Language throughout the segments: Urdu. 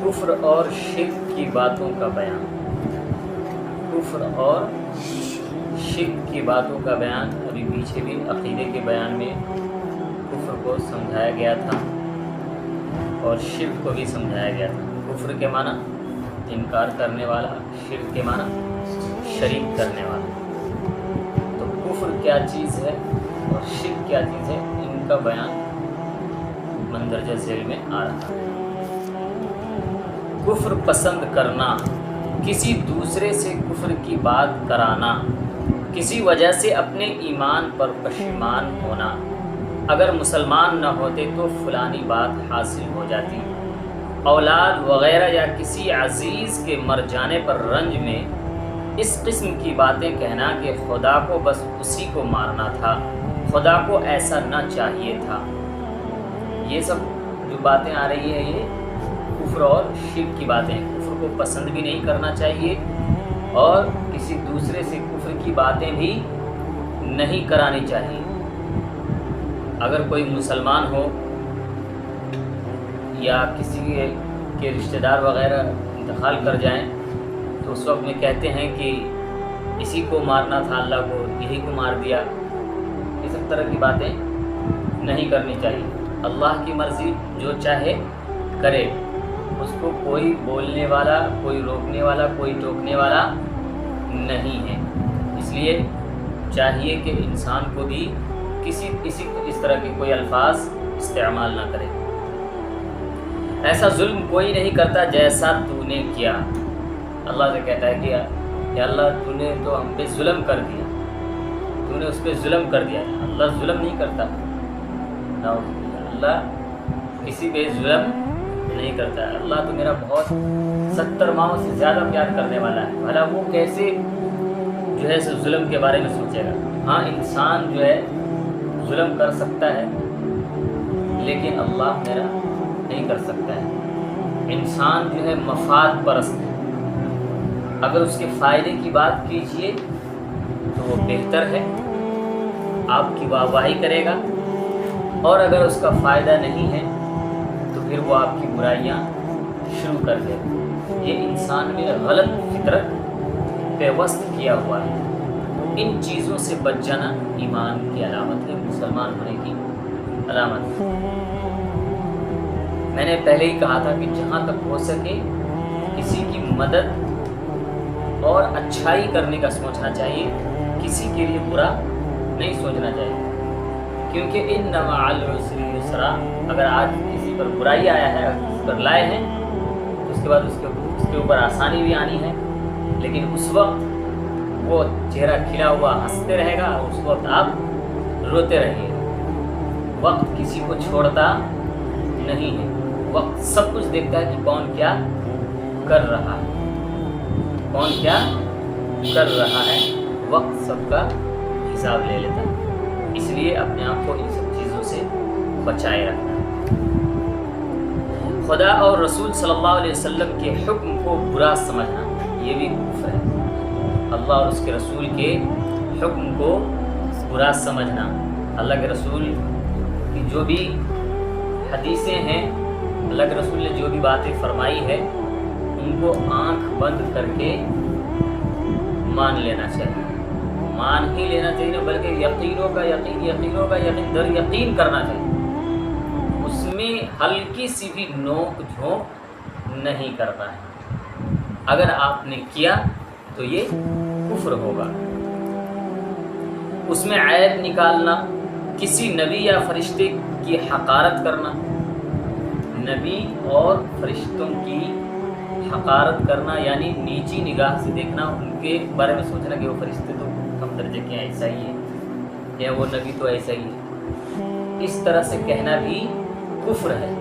کفر اور شرک کی باتوں کا بیان، کفر اور شرک کی باتوں کا بیان۔ ابھی پیچھے بھی عقیدے کے بیان میں کفر کو سمجھایا گیا تھا اور شرک کو بھی سمجھایا گیا تھا۔ کفر کے معنی انکار کرنے والا، شرک کے معنی شریک کرنے والا۔ تو کفر کیا چیز ہے اور شرک کیا چیز ہے، ان کا بیان مندرجہ ذیل میں آ رہا ہے۔ کفر پسند کرنا، کسی دوسرے سے کفر کی بات کرانا، کسی وجہ سے اپنے ایمان پر پشیمان ہونا۔ اگر مسلمان نہ ہوتے تو فلانی بات حاصل ہو جاتی، اولاد وغیرہ یا کسی عزیز کے مر جانے پر رنج میں اس قسم کی باتیں کہنا کہ خدا کو بس اسی کو مارنا تھا، خدا کو ایسا نہ چاہیے تھا۔ یہ سب جو باتیں آ رہی ہیں یہ کفر اور شرک کی باتیں ہیں۔ کفر کو پسند بھی نہیں کرنا چاہیے اور کسی دوسرے سے کفر کی باتیں بھی نہیں کرانی چاہیے۔ اگر کوئی مسلمان ہو یا کسی کے رشتہ دار وغیرہ انتقال کر جائیں تو اس وقت میں کہتے ہیں کہ اسی کو مارنا تھا، اللہ کو یہی کو مار دیا، یہ سب طرح کی باتیں نہیں کرنی چاہیے۔ اللہ کی مرضی جو چاہے کرے، اس کو کوئی بولنے والا، کوئی روکنے والا، کوئی ٹوکنے والا نہیں ہے۔ اس لیے چاہیے کہ انسان کو بھی اس طرح کے کوئی الفاظ استعمال نہ کرے۔ ایسا ظلم کوئی نہیں کرتا جیسا تو نے کیا۔ اللہ سے کہتا ہے کہ یا اللہ تو نے تو ہم پہ ظلم کر دیا، تو نے اس پہ ظلم کر دیا۔ اللہ ظلم نہیں کرتا، اللہ کسی پہ ظلم نہیں کرتا ہے۔ اللہ تو میرا بہت 70 ماہوں سے زیادہ پیار کرنے والا ہے، بھلا وہ کیسے جو ہے سو ظلم کے بارے میں سوچے گا۔ ہاں انسان جو ہے ظلم کر سکتا ہے لیکن اللہ میرا نہیں کر سکتا ہے۔ انسان جو ہے مفاد پرست ہے، اگر اس کے فائدے کی بات کیجیے تو وہ بہتر ہے، آپ کی واہ واہی کرے گا، اور اگر اس کا فائدہ نہیں ہے تو پھر وہ آپ کی برائیاں شروع کر دے گا۔ یہ انسان میں غلط فطرت پیوست کیا ہوا ہے۔ ان چیزوں سے بچ جانا ایمان کی علامت ہے، مسلمان ہونے کی علامت ہے۔ میں نے پہلے ہی کہا تھا کہ جہاں تک ہو سکے کسی کی مدد اور اچھائی کرنے کا سوچنا چاہیے، کسی کے لیے برا نہیں سوچنا چاہیے، کیونکہ ان مع العسر یسرا، اگر آج کسی پر برائی آیا ہے، کسی پر لائے ہیں تو اس کے بعد اس کے اوپر آسانی بھی آنی ہے، لیکن اس وقت وہ چہرہ کھلا ہوا ہنستے رہے گا، اس وقت آپ روتے رہیے۔ وقت کسی کو چھوڑتا نہیں ہے، وقت سب کچھ دیکھتا ہے کہ کون کیا کر رہا ہے، کون کیا کر رہا ہے، وقت سب کا حساب لے لیتا ہے۔ اس لیے اپنے آپ کو ان سب چیزوں سے بچائے رکھنا ہے۔ خدا اور رسول صلی اللہ علیہ وسلم کے حکم کو برا سمجھنا یہ بھی کفر ہے۔ اللہ اور اس کے رسول کے حکم کو برا سمجھنا، اللہ کے رسول کی جو بھی حدیثیں ہیں، اللہ کے رسول نے جو بھی باتیں فرمائی ہے ان کو آنکھ بند کر کے مان لینا چاہیے۔ مان ہی لینا چاہیے نا، بلکہ یقینوں کا یقین، یقینوں کا یقین در یقین کرنا چاہیے، اس میں ہلکی سی بھی نوک جھونک نہیں کرنا ہے۔ اگر آپ نے کیا تو یہ کفر ہوگا۔ اس میں عیب نکالنا، کسی نبی یا فرشتے کی حقارت کرنا، نبی اور فرشتوں کی حقارت کرنا یعنی نیچی نگاہ سے دیکھنا، ان کے بارے میں سوچنا کہ وہ فرشتے تو کم درجے کے ایسا ہی ہے، یا وہ نبی تو ایسا ہی ہے، اس طرح سے کہنا بھی کفر ہے۔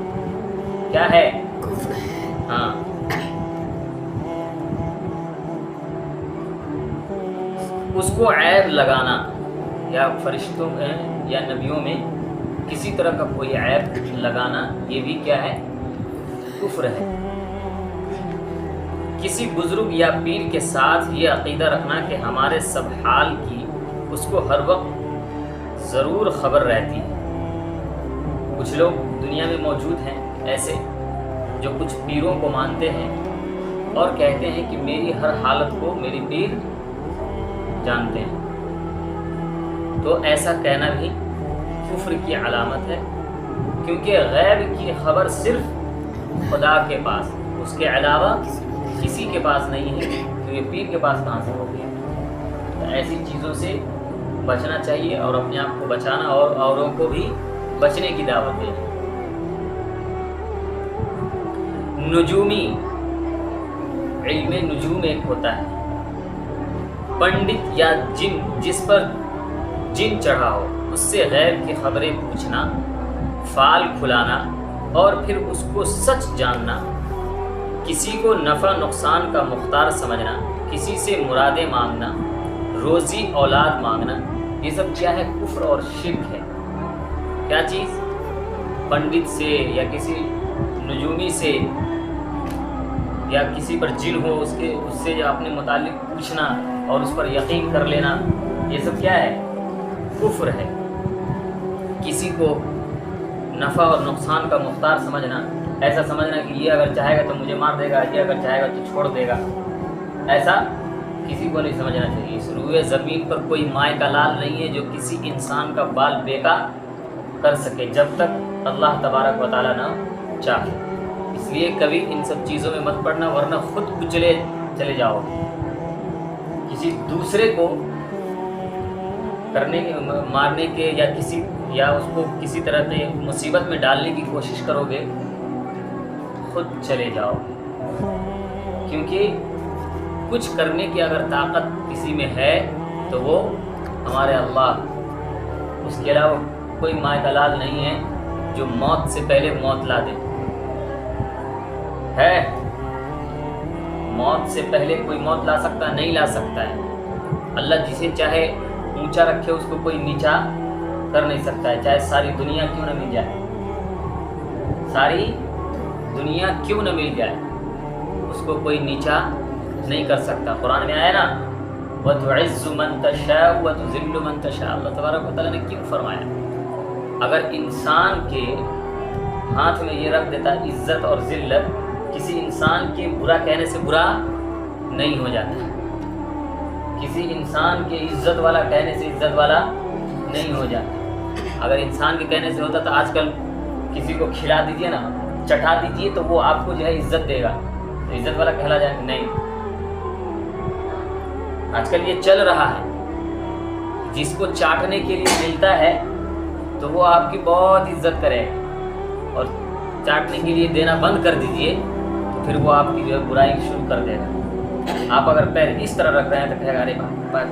کیا ہے؟ کفر ہے۔ ہاں، اس کو عیب لگانا یا فرشتوں میں یا نبیوں میں کسی طرح کا کوئی عیب لگانا، یہ بھی کیا ہے؟ کفر ہے۔ کسی بزرگ یا پیر کے ساتھ یہ عقیدہ رکھنا کہ ہمارے سب حال کی اس کو ہر وقت ضرور خبر رہتی ہے۔ کچھ لوگ دنیا میں موجود ہیں ایسے جو کچھ پیروں کو مانتے ہیں اور کہتے ہیں کہ میری ہر حالت کو میری پیر جانتے ہیں، تو ایسا کہنا بھی کفر کی علامت ہے، کیونکہ غیب کی خبر صرف خدا کے پاس، اس کے علاوہ کسی کے پاس نہیں ہے، تو یہ پیر کے پاس کہاں سے ہوگی؟ تو ایسی چیزوں سے بچنا چاہیے اور اپنے آپ کو بچانا اور اوروں کو بھی بچنے کی دعوت دینی۔ نجومی، علم نجوم ایک ہوتا ہے، پنڈت یا جن، جس پر جن چڑھا ہو، اس سے غیب کی خبریں پوچھنا، فال کھلانا اور پھر اس کو سچ جاننا، کسی کو نفع نقصان کا مختار سمجھنا، کسی سے مرادیں مانگنا، روزی اولاد مانگنا، یہ سب کیا ہے؟ کفر اور شرک ہے۔ کیا چیز؟ پنڈت سے یا کسی نجومی سے یا کسی پر جن ہو اس سے اپنے متعلق پوچھنا اور اس پر یقین کر لینا، یہ سب کیا ہے؟ کفر ہے۔ کسی کو نفع اور نقصان کا مختار سمجھنا، ایسا سمجھنا کہ یہ اگر چاہے گا تو مجھے مار دے گا، یہ اگر چاہے گا تو چھوڑ دے گا، ایسا کسی کو نہیں سمجھنا چاہیے۔ اس روئے زمین پر کوئی مائع کا لال نہیں ہے جو کسی انسان کا بال بیکا کر سکے جب تک اللہ تبارک و تعالیٰ نہ چاہے۔ اس لیے کبھی ان سب چیزوں میں مت پڑنا، ورنہ خود کچلے چلے جاؤ۔ کسی دوسرے کو کرنے کے، مارنے کے یا اس کو کسی طرح سے مصیبت میں ڈالنے کی کوشش کرو گے، خود چلے جاؤ، کیونکہ کچھ کرنے کی اگر طاقت کسی میں ہے تو وہ ہمارے اللہ، اس کے علاوہ کوئی مائع کا لال نہیں ہے جو موت سے پہلے موت لا دے۔ ہے موت سے پہلے کوئی موت لا سکتا؟ نہیں لا سکتا ہے۔ اللہ جسے چاہے اونچا رکھے، اس کو کوئی نیچا کر نہیں سکتا ہے، چاہے ساری دنیا کیوں نہ مل جائے، ساری دنیا کیوں نہ مل جائے، اس کو کوئی نیچا نہیں کر سکتا۔ قرآن میں آیا نا، وَتُعِزُّ مَن تَشَاءُ وَتُذِلُّ مَن تَشَاءُ، اللہ تبارک و تعالیٰ نے کیوں فرمایا؟ اگر انسان کے ہاتھ میں یہ رکھ دیتا عزت اور ذلت، کسی انسان کے برا کہنے سے برا نہیں ہو جاتا، کسی انسان کے عزت والا کہنے سے عزت والا نہیں ہو جاتا۔ اگر انسان کے کہنے سے ہوتا تو آج کل کسی کو کھلا دیجیے نا، چٹا دیجیے تو وہ آپ کو جو ہے عزت دے گا، تو عزت والا کہلا جائے گا؟ نہیں۔ آج کل یہ چل رہا ہے، جس کو چاٹنے کے لیے ملتا ہے تو وہ آپ کی بہت عزت کرے گا، اور چاٹنے کے لیے دینا بند کر دیجئے تو پھر وہ آپ کی جو ہے برائی شروع کر دے گا۔ آپ اگر پیر اس طرح رکھ رہے ہیں تو کہے گا ارے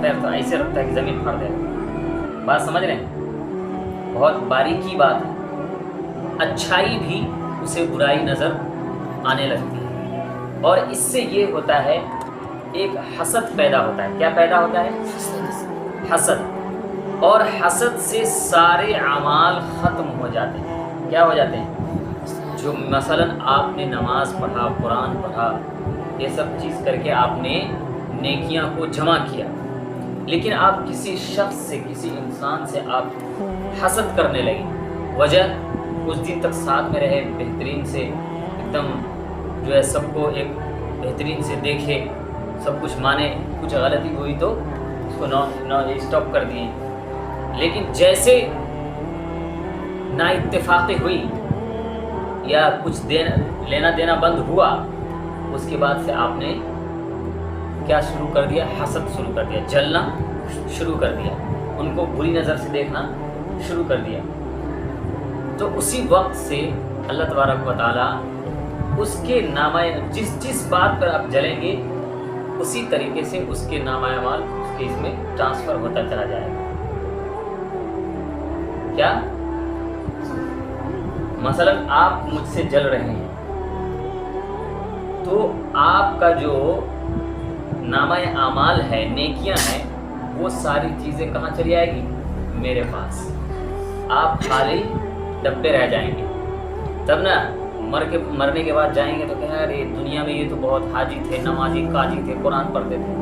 پیر تو ایسے رکھتا ہے کہ زمین پھاڑ دے گا۔ بات سمجھ رہے ہیں؟ بہت باریکی بات ہے۔ اچھائی بھی اسے برائی نظر آنے لگتی ہے، اور اس سے یہ ہوتا ہے ایک حسد پیدا ہوتا ہے۔ کیا پیدا ہوتا ہے؟ حسد، اور حسد سے سارے اعمال ختم ہو جاتے ہیں۔ کیا ہو جاتے ہیں؟ جو مثلا آپ نے نماز پڑھا، قرآن پڑھا، یہ سب چیز کر کے آپ نے نیکیاں کو جمع کیا، لیکن آپ کسی شخص سے، کسی انسان سے آپ حسد کرنے لگے، وجہ کچھ دن تک ساتھ میں رہے، بہترین سے ایک دم جو ہے سب کو ایک بہترین سے دیکھے، سب کچھ مانے، کچھ غلطی ہوئی تو اس کو اسٹاپ کر دیے، لیکن جیسے نا اتفاقی ہوئی یا کچھ لینا دینا بند ہوا، اس کے بعد سے آپ نے کیا شروع کر دیا؟ حسد شروع کر دیا، جلنا شروع کر دیا، ان کو بری نظر سے دیکھنا شروع کر دیا۔ تو اسی وقت سے اللہ تبارک و تعالیٰ اس کے نامہ، جس بات پر آپ جلیں گے اسی طریقے سے اس کے نامہ اعمال اس کے اس میں ٹرانسفر ہوتا چلا جائے گا۔ کیا؟ مثلا آپ مجھ سے جل رہے ہیں تو آپ کا جو نامہ اعمال ہے، نیکیاں ہیں، وہ ساری چیزیں کہاں چلی آئے گی؟ میرے پاس۔ آپ خالی ڈبے رہ جائیں گے، تب نا مرنے کے بعد جائیں گے تو کہیں ارے دنیا میں یہ تو بہت حاجی تھے، نمازی، قاضی تھے، قرآن پڑھتے تھے،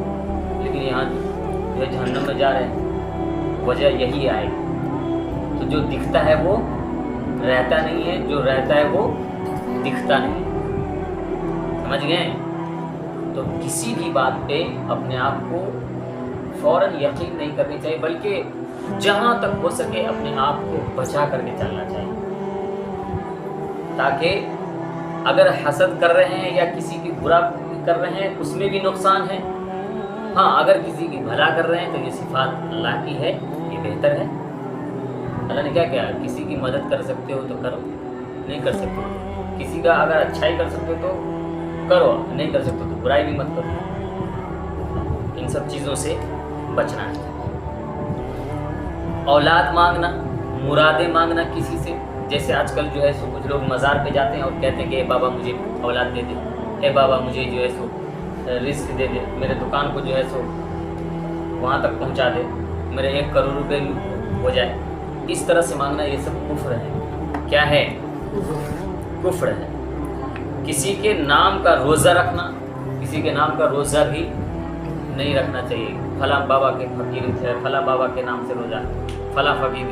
لیکن یہاں جو ہے جہنم میں جا رہے ہیں۔ وجہ یہی آئے گی، تو جو دکھتا ہے وہ رہتا نہیں ہے، جو رہتا ہے وہ دکھتا نہیں۔ سمجھ گئے؟ تو کسی بھی بات پہ اپنے آپ کو فوراً یقین نہیں کرنی چاہیے، بلکہ جہاں تک ہو سکے اپنے آپ کو بچا کر کے چلنا چاہیے، تاکہ اگر حسد کر رہے ہیں یا کسی کی برا کر رہے ہیں اس میں بھی نقصان ہے، ہاں اگر کسی کی بھلا کر رہے ہیں تو یہ صفات اللہ کی ہے، یہ بہتر ہے۔ اللہ نے کیا کہا؟ کسی کی مدد کر سکتے ہو تو کرو، نہیں کر سکتے ہو کسی کا اگر اچھائی کر سکتے ہو تو کرو، نہیں کر سکتے تو برائی بھی مت کرو۔ ان سب چیزوں سے بچنا ہے۔ اولاد مانگنا، مرادیں مانگنا کسی سے، جیسے آج کل جو ہے سو کچھ لوگ مزار پہ جاتے ہیں اور کہتے ہیں کہ اے بابا مجھے اولاد دے دے، اے بابا مجھے جو ہے سو رزق دے دے، میرے دکان کو جو ہے سو وہاں تک پہنچا دے، میرے 1 کروڑ روپے ہو جائے۔ اس طرح سے مانگنا یہ سب کفر ہے۔ کیا ہے؟ کفر ہے۔ کسی کے نام کا روزہ رکھنا، کسی کے نام کا روزہ بھی نہیں رکھنا چاہیے۔ فلاں بابا کے فقیر ہے، فلاں بابا کے نام سے روزہ، فلاں فقیر،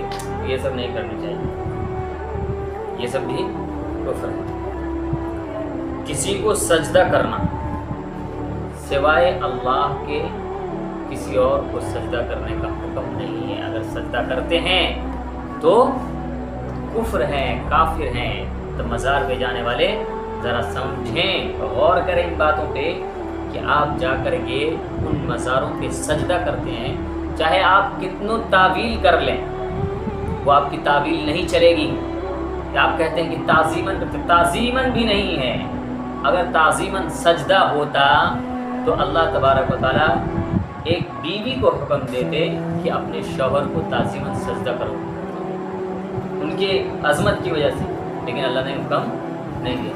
یہ سب نہیں کرنی چاہیے، یہ سب بھی کفر ہے۔ کسی کو سجدہ کرنا سوائے اللہ کے کسی اور کو سجدہ کرنے کا حکم نہیں ہے۔ اگر سجدہ کرتے ہیں تو کفر ہیں، کافر ہیں۔ تو مزار پہ جانے والے ذرا سمجھیں، غور کریں ان باتوں پہ کہ آپ جا کر کے ان مزاروں پہ سجدہ کرتے ہیں، چاہے آپ کتنوں تعویل کر لیں وہ آپ کی تعویل نہیں چلے گی۔ آپ کہتے ہیں کہ تعظیماً بھی نہیں ہے۔ اگر تعظیماً سجدہ ہوتا تو اللہ تبارک و تعالیٰ ایک بیوی کو حکم دیتے کہ اپنے شوہر کو تعظیماً سجدہ کرو، ان کے عظمت کی وجہ سے، لیکن اللہ نے حکم نہیں دیا۔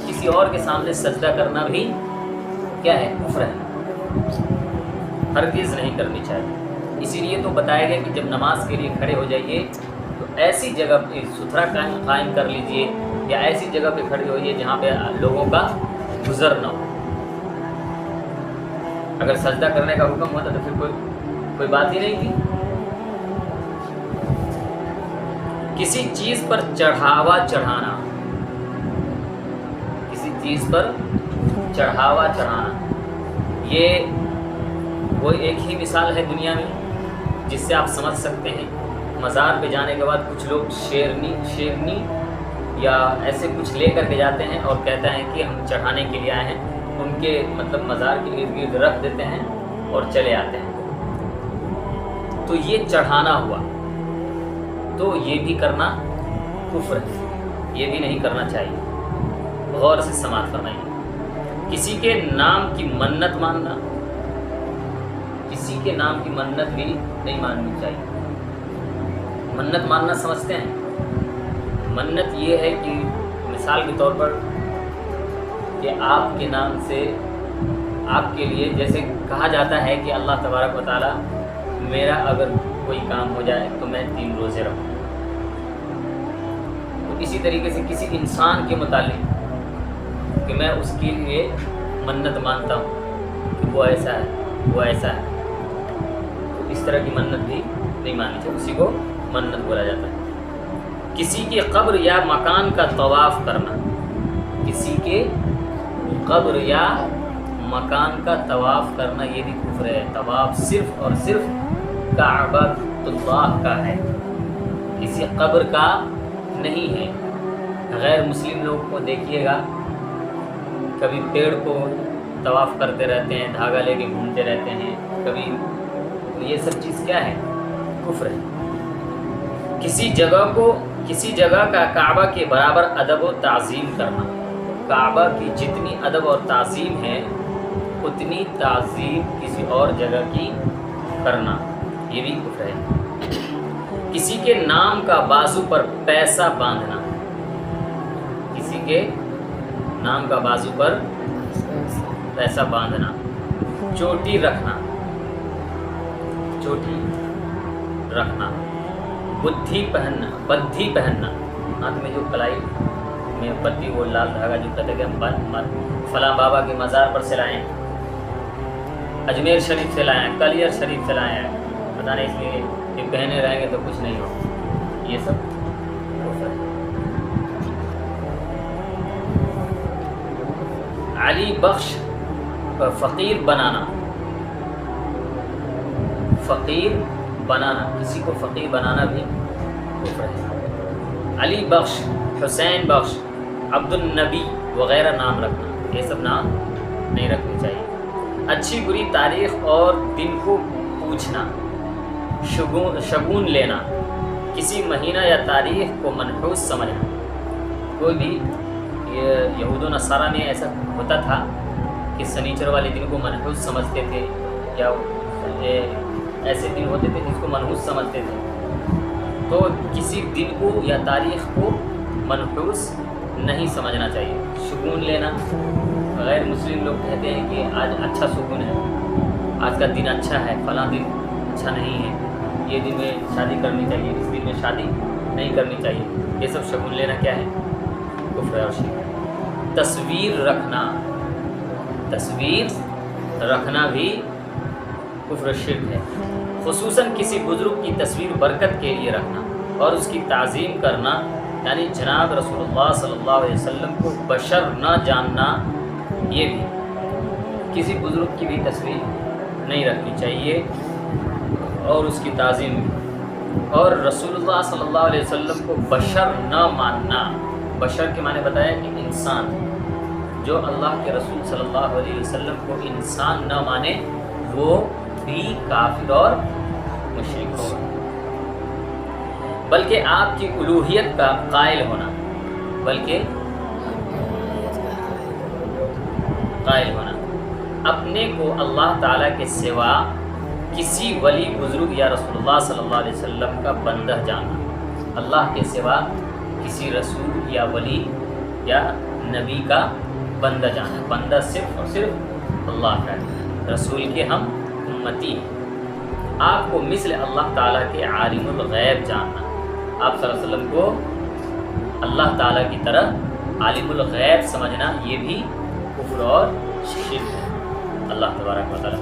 کسی اور کے سامنے سجدہ کرنا بھی کیا ہے؟ کفر ہے، ہرگز نہیں کرنی چاہیے۔ اسی لیے تو بتایا گیا کہ جب نماز کے لیے کھڑے ہو جائیے تو ایسی جگہ پہ ستھرا قائم کر لیجئے، یا ایسی جگہ پہ کھڑے ہوئیے جہاں پہ لوگوں کا گزر نہ ہو۔ اگر سجدہ کرنے کا حکم ہوتا تو پھر کوئی بات ہی نہیں تھی۔ کسی چیز پر چڑھاوا چڑھانا، کسی چیز پر چڑھاوا چڑھانا، یہ وہ ایک ہی مثال ہے دنیا میں جس سے آپ سمجھ سکتے ہیں۔ مزار پہ جانے کے بعد کچھ لوگ شیرنی یا ایسے کچھ لے کر کے جاتے ہیں اور کہتا ہے کہ ہم چڑھانے کے لیے آئے ہیں، ان کے مطلب مزار کے ارد گرد رکھ دیتے ہیں اور چلے آتے ہیں۔ تو یہ چڑھانا ہوا، تو یہ بھی کرنا کفر ہے، یہ بھی نہیں کرنا چاہیے۔ غور سے سماعت فرمائیے۔ کسی کے نام کی منت ماننا، کسی کے نام کی منت بھی نہیں ماننی چاہیے۔ منت ماننا سمجھتے ہیں؟ منت یہ ہے کہ مثال کے طور پر کہ آپ کے نام سے آپ کے لیے جیسے کہا جاتا ہے کہ اللہ تبارک و تعالیٰ میرا اگر کوئی کام ہو جائے تو میں 3 روزے رکھوں، تو اسی طریقے سے کسی انسان کے متعلق کہ میں اس کے لیے منت مانتا ہوں کہ وہ ایسا ہے، وہ ایسا ہے، تو اس طرح کی منت بھی نہیں ماننی چاہیے، اسی کو منت بولا جاتا ہے۔ کسی کی قبر یا مکان کا طواف کرنا، کسی کے قبر یا مکان کا طواف کرنا یہ بھی کفر ہے۔ طواف صرف اور صرف کعبہ اللہ کا ہے، کسی قبر کا نہیں ہے۔ غیر مسلم لوگ کو دیکھیے گا کبھی پیڑ کو طواف کرتے رہتے ہیں، دھاگا لے کے گھومتے رہتے ہیں، کبھی یہ سب چیز کیا ہے؟ کفر ہے۔ کسی جگہ کا کعبہ کے برابر ادب و تعظیم کرنا، کعبہ کی جتنی ادب اور تعظیم ہے اتنی تعظیم کسی اور جگہ کی کرنا، یہ بھی کفر ہے۔ کسی کے نام کا بازو پر پیسہ باندھنا، کسی کے نام کا بازو پر پیسہ باندھنا، چوٹی رکھنا، بدھی پہننا، ہاتھ میں جو کلائی میں بدھی وہ لال دھاگا جو کہتے کہ ہم فلاں بابا کے مزار پر سے لائے ہیں، اجمیر شریف سے لائے ہیں، کلیر شریف سے لائے ہیں، پتہ نہیں اس لیے یہ پہنے رہیں گے تو کچھ نہیں ہو، یہ سب علی بخش فقیر بنانا، فقیر بنانا، کسی کو فقیر بنانا بھی کفر ہے۔ علی بخش، حسین بخش، عبد النبی وغیرہ نام رکھنا، یہ سب نام نہیں رکھنے چاہیے۔ اچھی بری تاریخ اور دن کو پوچھنا، شگون لینا، کسی مہینہ یا تاریخ کو منحوس سمجھنا۔ کوئی بھی یہود و نصارہ میں ایسا ہوتا تھا کہ سنیچر والے دن کو منحوس سمجھتے تھے، یا ایسے دن ہوتے تھے جس کو منحوس سمجھتے تھے۔ تو کسی دن کو یا تاریخ کو منحوس نہیں سمجھنا چاہیے۔ شگون لینا، غیر مسلم لوگ کہتے ہیں کہ آج اچھا شگون ہے، آج کا دن اچھا ہے، فلاں دن اچھا نہیں ہے، یہ دن میں شادی کرنی چاہیے، اس دن میں شادی نہیں کرنی چاہیے، یہ سب شگون لینا کیا ہے؟ کفر اور شرک۔ تصویر رکھنا، تصویر رکھنا بھی کفر و شرک ہے۔ خصوصاً کسی بزرگ کی تصویر برکت کے لیے رکھنا اور اس کی تعظیم کرنا، یعنی جناب رسول اللہ صلی اللہ علیہ وسلم کو بشر نہ جاننا، یہ بھی کسی بزرگ کی بھی تصویر نہیں رکھنی چاہیے اور اس کی تعظیم بھی۔ اور رسول اللہ صلی اللہ علیہ وسلم کو بشر نہ ماننا، بشر کے معنی بتایا کہ انسان، جو اللہ کے رسول صلی اللہ علیہ وسلم کو انسان نہ مانے وہ بھی کافر اور مشرک ہوگا۔ بلکہ آپ کی الوہیت کا قائل ہونا، بلکہ قائل ہونا، اپنے کو اللہ تعالیٰ کے سوا کسی ولی بزرگ یا رسول اللہ صلی اللہ علیہ وسلم کا بندہ جاننا، اللہ کے سوا کسی رسول یا ولی یا نبی کا بندہ جاننا، بندہ صرف اور صرف اللہ کا ہے، رسول کے ہم امتی ہیں۔ آپ کو مثل اللہ تعالیٰ کے عالم الغیب جاننا، آپ صلی اللہ علیہ وسلم کو اللہ تعالیٰ کی طرح عالم الغیب سمجھنا، یہ بھی کفر اور شرک ہے۔ اللہ تبارک و تعالیٰ